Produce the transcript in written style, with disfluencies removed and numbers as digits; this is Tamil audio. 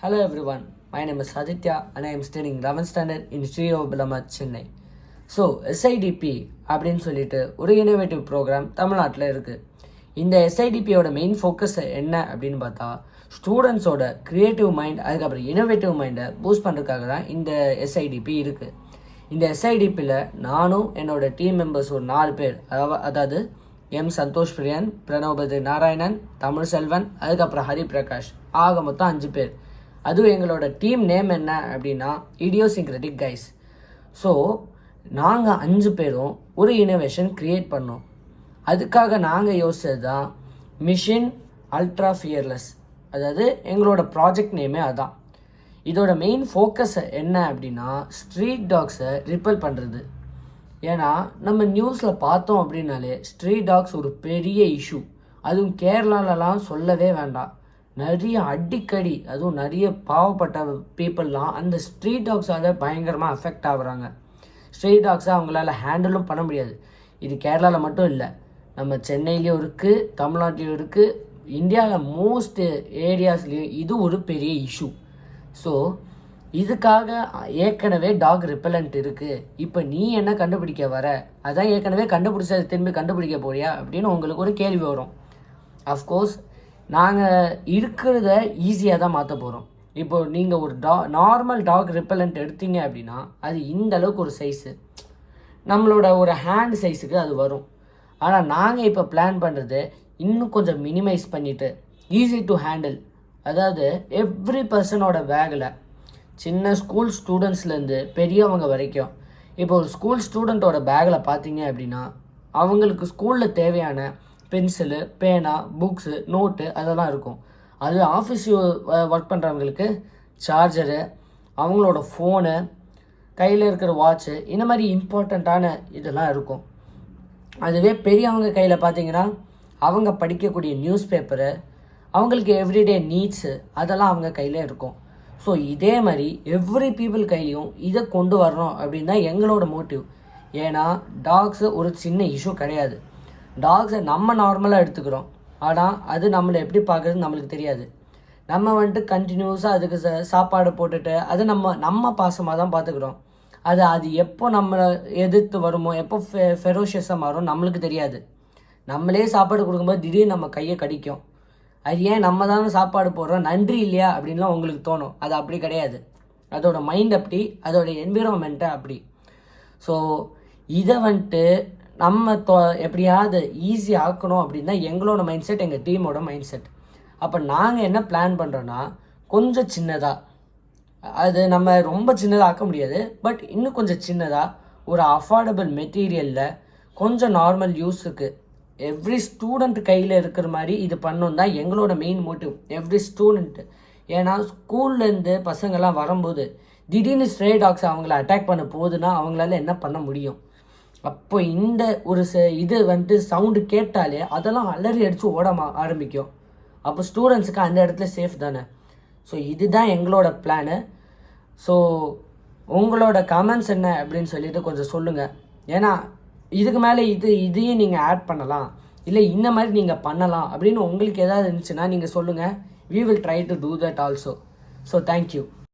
Hello everyone, my name is Aditya and I am studying 11th standard in Sri Obalama, Chennai. So SIDP அப்படின்னு சொல்லிட்டு ஒரு இனோவேட்டிவ் ப்ரோக்ராம் தமிழ்நாட்டில் இருக்குது. இந்த எஸ்ஐடிபியோட மெயின் ஃபோக்கஸ் என்ன அப்படின்னு பார்த்தா ஸ்டூடெண்ட்ஸோட க்ரியேட்டிவ் மைண்ட் அதுக்கப்புறம் இனோவேட்டிவ் மைண்டை பூஸ்ட் பண்ணுறதுக்காக தான் இந்த எஸ்ஐடிபி இருக்குது. இந்த எஸ்ஐடிபியில் நானும் என்னோடய டீம் மெம்பர்ஸ் ஒரு 4 பேர், அதாவது எம் சந்தோஷ் பிரியன், பிரணவபதி நாராயணன், தமிழ் செல்வன், அதுக்கப்புறம் ஹரிபிரகாஷ், ஆக மொத்தம் 5 பேர். அதுவும் எங்களோட டீம் நேம் என்ன அப்படின்னா இடியோசிங்க்ரெட்டிக் கைஸ். ஸோ நாங்கள் 5 பேரும் ஒரு இனோவேஷன் க்ரியேட் பண்ணோம். அதுக்காக நாங்கள் யோசிச்சது தான் மிஷன் அல்ட்ரா ஃபியர்லெஸ். அதாவது எங்களோட ப்ராஜெக்ட் நேமே அதான். இதோட மெயின் ஃபோக்கஸ் என்ன அப்படின்னா ஸ்ட்ரீட் டாக்ஸை ரிப்பல் பண்ணுறது. ஏன்னா நம்ம நியூஸில் பார்த்தோம் அப்படின்னாலே ஸ்ட்ரீட் டாக்ஸ் ஒரு பெரிய இஷ்யூ. அதுவும் கேரளாலலாம் சொல்லவே வேண்டாம். நிறைய அடிக்கடி அதுவும் நிறைய பாவப்பட்ட பீப்புளெலாம் அந்த ஸ்ட்ரீட் டாக்ஸால் பயங்கரமாக அஃபெக்ட் ஆகுறாங்க. ஸ்ட்ரீட் டாக்ஸை அவங்களால ஹேண்டிலும் பண்ண முடியாது. இது கேரளாவில் மட்டும் இல்லை, நம்ம சென்னையிலையும் இருக்குது, தமிழ்நாட்டிலையும் இருக்குது, இந்தியாவில் மோஸ்ட் ஏரியாஸ்லேயும் இது ஒரு பெரிய இஷ்யூ. ஸோ இதுக்காக ஏற்கனவே டாக் ரிப்பலண்ட் இருக்குது. இப்போ நீ என்ன கண்டுபிடிக்க வர? அதான் ஏற்கனவே கண்டுபிடிச்சது திரும்பி கண்டுபிடிக்க போறியா அப்படின்னு உங்களுக்கு ஒரு கேள்வி வரும். அஃப்கோர்ஸ் நாங்கள் இருக்கிறத ஈஸியாக தான் மாற்ற போகிறோம். இப்போ நீங்கள் ஒரு நார்மல் டாக் ரிப்பலண்ட் எடுத்தீங்க அப்படின்னா அது இந்த அளவுக்கு ஒரு சைஸு, நம்மளோட ஒரு ஹேண்ட் சைஸுக்கு அது வரும். ஆனால் நாங்கள் இப்போ பிளான் பண்ணுறது இன்னும் கொஞ்சம் மினிமைஸ் பண்ணிவிட்டு ஈஸி டு ஹேண்டில். அதாவது எவ்ரி பர்சனோட பேக்கில் சின்ன ஸ்கூல் ஸ்டூடெண்ட்ஸ்லேருந்து பெரியவங்க வரைக்கும் இப்போ ஒரு ஸ்கூல் ஸ்டூடெண்ட்டோட பேக்கில் பார்த்தீங்க அப்படின்னா அவங்களுக்கு ஸ்கூலில் தேவையான பென்சிலு, பேனா, புக்ஸு, நோட்டு அதெல்லாம் இருக்கும். அது ஆஃபீஸ் ஒர்க் பண்ணுறவங்களுக்கு சார்ஜரு, அவங்களோட ஃபோனு, கையில் இருக்கிற வாட்ச்சு, இந்த மாதிரி இம்பார்ட்டண்ட்டான இதெல்லாம் இருக்கும். அதுவே பெரியவங்க கையில் பார்த்தீங்கன்னா அவங்க படிக்கக்கூடிய நியூஸ் பேப்பரு, அவங்களுக்கு எவ்ரிடே நீட்ஸு அதெல்லாம் அவங்க கையில் இருக்கும். ஸோ இதே மாதிரி எவ்ரி பீப்புள் கையிலையும் இதை கொண்டு வரணும் அப்படின்னு தான் எங்களோட மோட்டிவ். ஏன்னா டாக்ஸு ஒரு சின்ன இஷ்யூ கிடையாது. டாக்ஸை நம்ம நார்மலாக எடுத்துக்கிறோம், ஆனால் அது நம்மளை எப்படி பார்க்குறது நம்மளுக்கு தெரியாது. நம்ம வந்துட்டு கண்டினியூஸாக அதுக்கு சாப்பாடு போட்டுட்டு அது நம்ம பாசமாக தான் பார்த்துக்குறோம். அது எப்போ நம்மளை எதிர்த்து வருமோ, எப்போ ஃபெரோஷியஸாக மாறும் நம்மளுக்கு தெரியாது. நம்மளே சாப்பாடு கொடுக்கும்போது திடீர்னு நம்ம கையை கடிக்கும். அது ஏன் நம்ம தானே சாப்பாடு போடுறோம், நன்றி இல்லையா அப்படின்லாம் உங்களுக்கு தோணும். அது அப்படி கிடையாது. அதோட மைண்ட் அப்படி, அதோட என்விரான்மெண்ட்டை அப்படி. ஸோ இதை வந்துட்டு நம்ம எப்படியாவது ஈஸி ஆக்கணும் அப்படின்னா எங்களோட மைண்ட் செட், எங்கள் டீமோட மைண்ட் செட். அப்போ நாங்கள் என்ன பிளான் பண்ணுறோன்னா கொஞ்சம் சின்னதாக, அது நம்ம ரொம்ப சின்னதாக ஆக்க முடியாது, பட் இன்னும் கொஞ்சம் சின்னதாக ஒரு அஃபோர்டபுள் மெட்டீரியலில் கொஞ்சம் நார்மல் யூஸுக்கு எவ்ரி ஸ்டூடெண்ட் கையில் இருக்கிற மாதிரி இது பண்ணணும் தான் எங்களோட மெயின் மோட்டிவ். Every student. ஏன்னா ஸ்கூல்லேருந்து பசங்கள்லாம் வரும்போது திடீர்னு ஸ்ட்ரே டாக்ஸ் அவங்கள அட்டாக் பண்ண போகுதுன்னா அவங்களால என்ன பண்ண முடியும்? அப்போ இந்த ஒரு இது வந்துட்டு சவுண்டு கேட்டாலே அதெல்லாம் அலறி அடித்து ஓட ஆரம்பிக்கும். அப்போ ஸ்டூடெண்ட்ஸுக்கு அந்த இடத்துல சேஃப் தானே. ஸோ இதுதான் எங்களோட பிளானு. ஸோ உங்களோட கமெண்ட்ஸ் என்ன அப்படின்னு சொல்லிட்டு கொஞ்சம் சொல்லுங்கள். ஏன்னா இதுக்கு மேலே இதையும் நீங்கள் ஆட் பண்ணலாம், இல்லை இந்த மாதிரி நீங்கள் பண்ணலாம் அப்படின்னு உங்களுக்கு எதாவது இருந்துச்சுன்னா நீங்கள் சொல்லுங்கள். We will try to do that also. So thank you.